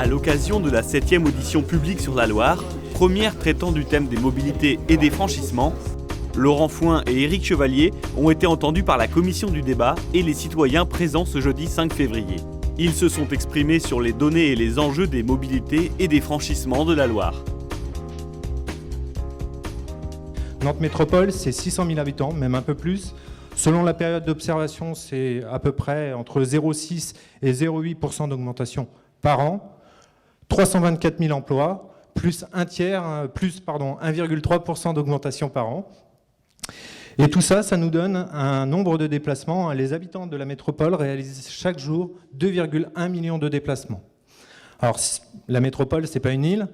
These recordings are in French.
À l'occasion de la 7e audition publique sur la Loire, première traitant du thème des mobilités et des franchissements, Laurent Fouin et Éric Chevalier ont été entendus par la commission du débat et les citoyens présents ce jeudi 5 février. Ils se sont exprimés sur les données et les enjeux des mobilités et des franchissements de la Loire. Nantes Métropole, c'est 600 000 habitants, même un peu plus. Selon la période d'observation, c'est à peu près entre 0,6 et 0,8% d'augmentation par an. 324 000 emplois, plus 1,3% d'augmentation par an. Et tout ça, ça nous donne un nombre de déplacements. Les habitants de la métropole réalisent chaque jour 2,1 millions de déplacements. Alors, la métropole, ce n'est pas une île.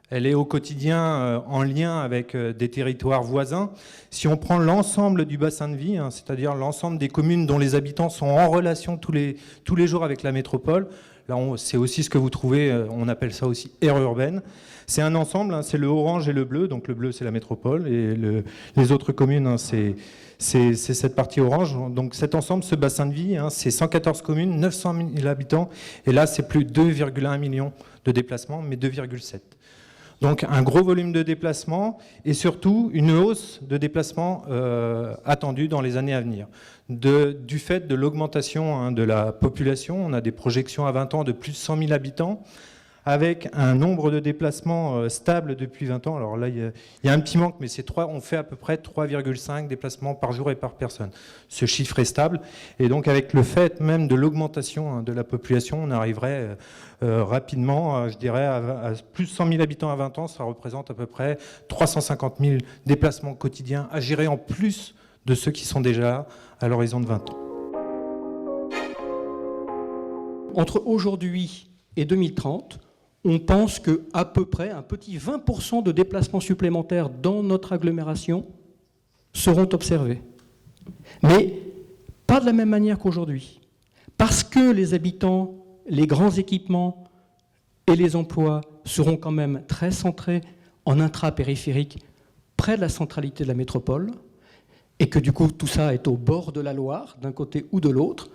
Elle est au quotidien en lien avec des territoires voisins. Si on prend l'ensemble du bassin de vie, c'est-à-dire l'ensemble des communes dont les habitants sont en relation tous les jours avec la métropole, là c'est aussi ce que vous trouvez, on appelle ça aussi aire urbaine. C'est un ensemble, c'est le orange et le bleu, donc le bleu c'est la métropole et les autres communes c'est cette partie orange. Donc cet ensemble, ce bassin de vie, c'est 114 communes, 900 000 habitants et là c'est plus de 2,1 millions de déplacements, mais 2,7. Donc un gros volume de déplacements et surtout une hausse de déplacements attendue dans les années à venir. Du fait de l'augmentation de la population, on a des projections à 20 ans de plus de 100 000 habitants, avec un nombre de déplacements stable depuis 20 ans. Alors là, il y a un petit manque, mais on fait à peu près 3,5 déplacements par jour et par personne. Ce chiffre est stable. Et donc, avec le fait même de l'augmentation de la population, on arriverait rapidement, je dirais, à plus de 100 000 habitants à 20 ans. Ça représente à peu près 350 000 déplacements quotidiens à gérer en plus de ceux qui sont déjà là à l'horizon de 20 ans. Entre aujourd'hui et 2030, on pense qu'à peu près un petit 20% de déplacements supplémentaires dans notre agglomération seront observés. Mais pas de la même manière qu'aujourd'hui. Parce que les habitants, les grands équipements et les emplois seront quand même très centrés en intra-périphérique, près de la centralité de la métropole, et que du coup tout ça est au bord de la Loire, d'un côté ou de l'autre,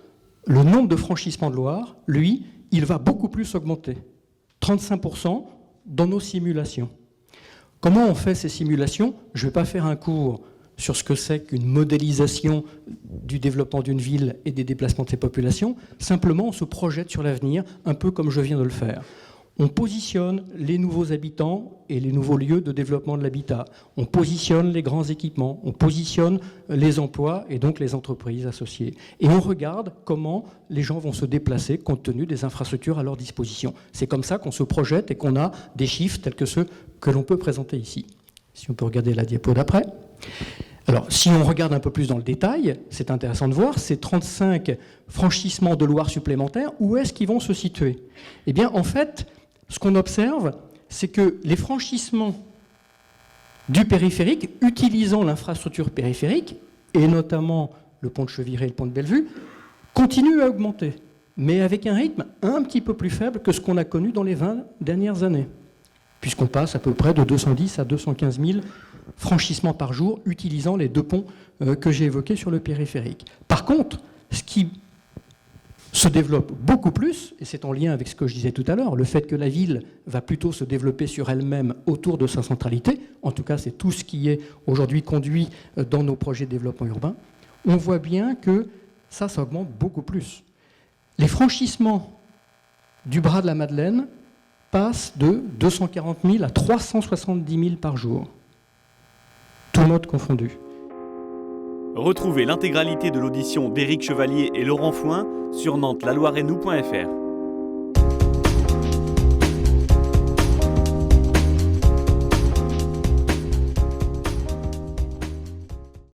le nombre de franchissements de Loire, lui, il va beaucoup plus augmenter. 35% dans nos simulations. Comment on fait ces simulations ? Je ne vais pas faire un cours sur ce que c'est qu'une modélisation du développement d'une ville et des déplacements de ses populations. Simplement, on se projette sur l'avenir, un peu comme je viens de le faire. On positionne les nouveaux habitants et les nouveaux lieux de développement de l'habitat. On positionne les grands équipements, on positionne les emplois et donc les entreprises associées. Et on regarde comment les gens vont se déplacer compte tenu des infrastructures à leur disposition. C'est comme ça qu'on se projette et qu'on a des chiffres tels que ceux que l'on peut présenter ici. Si on peut regarder la diapo d'après. Alors, si on regarde un peu plus dans le détail, c'est intéressant de voir ces 35 franchissements de Loire supplémentaires, où est-ce qu'ils vont se situer ? Eh bien, en fait, ce qu'on observe, c'est que les franchissements du périphérique, utilisant l'infrastructure périphérique, et notamment le pont de Cheviré et le pont de Bellevue, continuent à augmenter, mais avec un rythme un petit peu plus faible que ce qu'on a connu dans les 20 dernières années, puisqu'on passe à peu près de 210 à 215 000 franchissements par jour, utilisant les deux ponts que j'ai évoqués sur le périphérique. Par contre, ce qui se développe beaucoup plus, et c'est en lien avec ce que je disais tout à l'heure, le fait que la ville va plutôt se développer sur elle-même autour de sa centralité, en tout cas c'est tout ce qui est aujourd'hui conduit dans nos projets de développement urbain, on voit bien que ça augmente beaucoup plus. Les franchissements du bras de la Madeleine passent de 240 000 à 370 000 par jour, tout mode confondu. Retrouvez l'intégralité de l'audition d'Éric Chevalier et Laurent Fouin sur nantes-laloireetnous.fr.